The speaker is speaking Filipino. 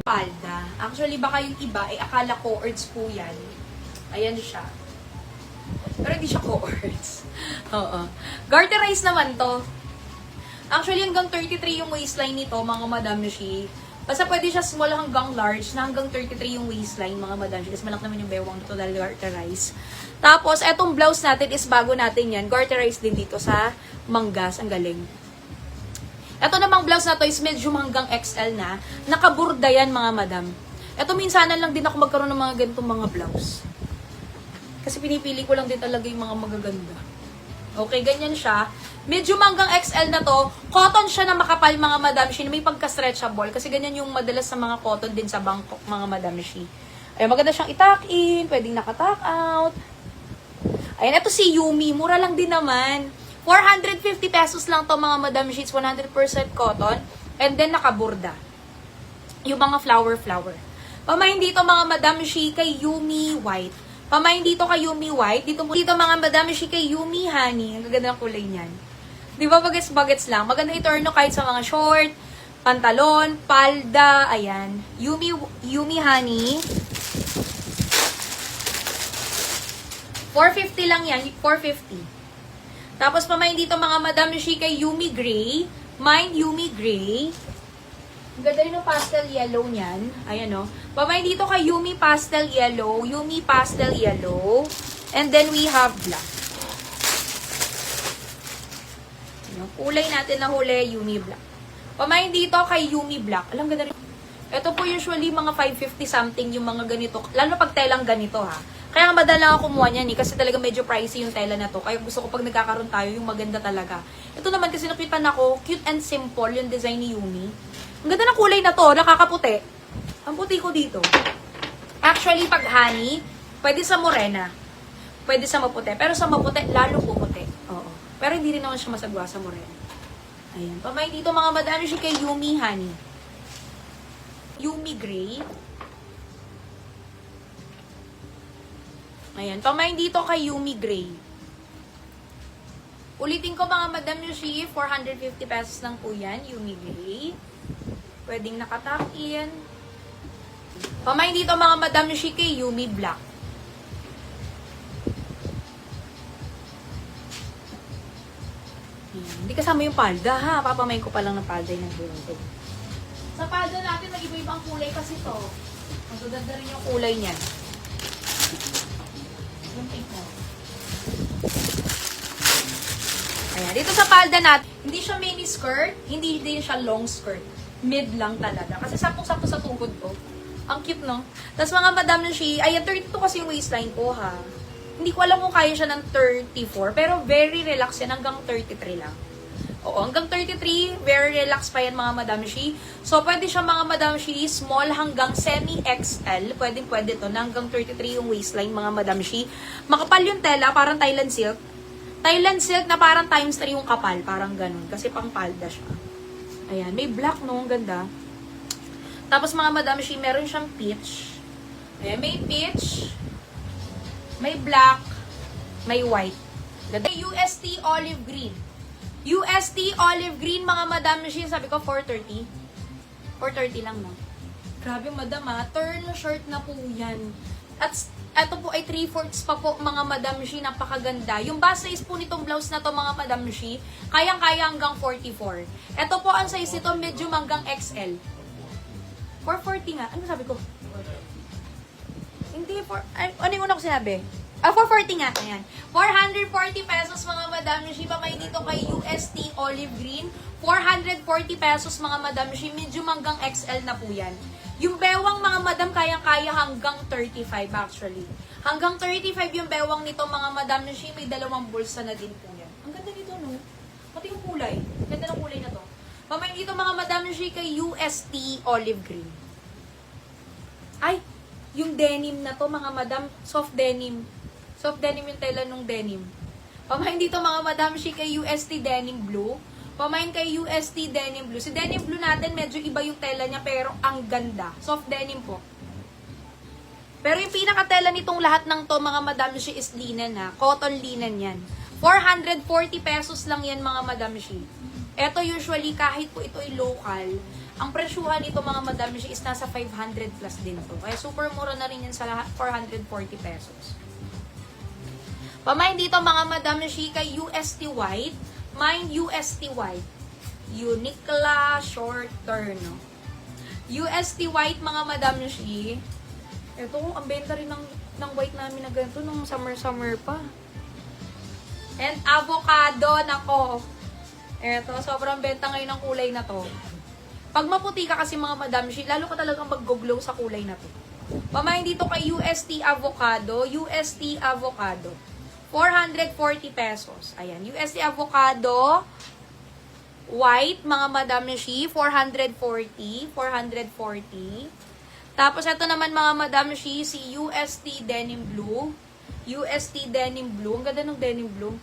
Palda. Actually, baka yung iba, akala co-ords po yan. Ayan siya. Pero hindi siya co-ords. Oo. Garterize naman to. Actually, hanggang 33 yung waistline nito, mga Madam Shi. Basta pwede siya small hanggang large, na hanggang 33 yung waistline, mga Madam Shi. Kasi malak naman yung bewang nito dahil garterize. Tapos, etong blouse natin is bago natin yan. Garterize din dito sa manggas. Ang galing. Ito namang blouse na to is medyo hanggang XL na. Nakaburda yan, mga madam. Ito minsanan lang din ako magkaroon ng mga ganitong mga blouse. Kasi pinipili ko lang din talaga yung mga magaganda. Okay, ganyan siya. Medyo hanggang XL na to. Cotton siya na makapal, mga madam shi. May pagka-stretchable. Kasi ganyan yung madalas sa mga cotton din sa Bangkok, mga madam shi. Ay, maganda siyang i-tuck in. Pwedeng naka-tuck out. Ayan, ito si Yumi. Mura lang din naman. 450 pesos lang to, mga madam sheets, 100% cotton, and then nakaburda. Yung mga flower. Pamahin dito, mga madam she, kay Yumi White. Pamahin dito kay Yumi White. Dito mga madam she, kay Yumi Honey. Ang gaganda ng kulay niyan. Di ba, bagets lang. Maganda i-turn no kahit sa mga short, pantalon, palda, ayan. Yumi Honey. 450 lang yan, 450. Tapos pamahin dito, mga madam shi, kay Yumi Gray. Mind Yumi Gray. Ang ganda rin ng pastel yellow niyan. Ayan o. Pamahin dito kay Yumi Pastel Yellow. Yumi Pastel Yellow. And then we have black. Yung kulay natin na huli, Yumi Black. Pamahin dito kay Yumi Black. Alam, ganda rin. Ito po usually mga 550 something yung mga ganito. Lalo pag telang ganito ha. Kaya nga madalang ako kumuha niyan kasi talaga medyo pricey yung tela na to. Kaya gusto ko pag nagkakaroon tayo yung maganda talaga. Ito naman kasi nakita ako, cute and simple yung design ni Yumi. Ang ganda ng kulay na to, nakakaputi. Ang puti ko dito. Actually, pag honey, pwede sa morena. Pwede sa maputi. Pero sa maputi, lalo puputi. Oo. Pero hindi rin naman siya masagwa sa morena. Ayan. Pamahin dito, mga madami siya kay Yumi Honey. Yumi Gray. Ayan. Pamahin dito kay Yumi Gray. Ulitin ko, mga madam Yoshi, 450 pesos lang po yan. Yumi Gray. Pwedeng nakatuck in. Pamahin dito, mga madam Yoshi, kay Yumi Black. Ayan. Hindi kasama yung palda, ha? Papamahin ko pa lang ng palda yung nagbuntog. Sa palda natin, mag-iba-ibang kulay kasi to. Magaganda rin yung kulay niyan. Yung pink mo. Ayan. Dito sa palda natin, hindi siya mini skirt, hindi din siya long skirt. Mid lang talaga. Kasi sakto-sakto sa tuhod ko. Ang cute, no? Tapos mga madam na siya, ayan, 32 kasi yung waistline ko, ha? Hindi ko alam kung kaya siya ng 34, pero very relax yan, hanggang 33 lang. Oo, hanggang 33, very relax pa yan, mga madam shi. So, pwede siya, mga madam shi, small hanggang semi-XL. Pwede to, na hanggang 33 yung waistline, mga madam shi. Makapal yung tela, parang Thailand silk. Thailand silk na parang times 3 yung kapal, parang ganun. Kasi pang palda siya. Ayan, may black, no? Ang ganda. Tapos, mga madam shi, meron siyang peach. Ayan, may peach. May black. May white. Ganda. UST olive green. UST olive green, mga madam shi, sabi ko 430. 430 lang, no? Grabe, madam, ha? Turn short na po yan. At ito po ay 3/4 pa po, mga madam shi, napakaganda. Yung base size po nitong blouse na to, mga madam shi, kayang-kaya hanggang 44. Ito po ang size nito, medyo hanggang XL. 440 nga. Ano sabi ko? Hindi, ano yung una ko sinabi? 440 nga. Ayan. 440 pesos, mga madam shi. Pamay dito kay UST olive green. 440 pesos, mga madam shi. Medyo hanggang XL na po yan. Yung bewang, mga madam, kayang-kaya hanggang 35 actually. Hanggang 35 yung bewang nito, mga madam shi. May dalawang bulsa na din po yan. Ang ganda nito, no? Pati yung kulay. Ganda ng kulay na to. Pamay dito, mga madam shi, kay UST olive green. Ay! Yung denim na to, mga madam, soft denim. Soft denim yung tela nung denim. Pamahin dito, mga madam shi, kay UST denim blue. Pamahin kay UST denim blue. Si denim blue natin, medyo iba yung tela niya, pero ang ganda. Soft denim po. Pero yung pinakatela nitong lahat ng to, mga Madam Shi, is linen ha. Cotton linen yan. 440 pesos lang yan, mga Madam Shi. Ito usually, kahit po ito ay local, ang presyuhan nito, mga Madam Shi, is nasa 500 plus din to. Kaya super mura na rin yan sa lahat, 440 pesos. Pamain dito, mga Madam Shi, kay UST White. Mind UST White. Uniqlo Shorter, no? UST White, mga Madam Shi. Ito, ang benta rin ng white namin na ganito nung summer-summer pa. And avocado, nako. Ito, sobrang benta ngayon ng kulay na to. Pag maputi ka kasi, mga Madam Shi, lalo ka talagang mag-glow sa kulay na to. Pamain dito kay UST Avocado. UST Avocado. 440 pesos. Ayan, UST Avocado. White, mga Madam Shi, 440. 440. Tapos, ito naman, mga Madam Shi, si UST Denim Blue. UST Denim Blue. Ang ganda ng Denim Blue.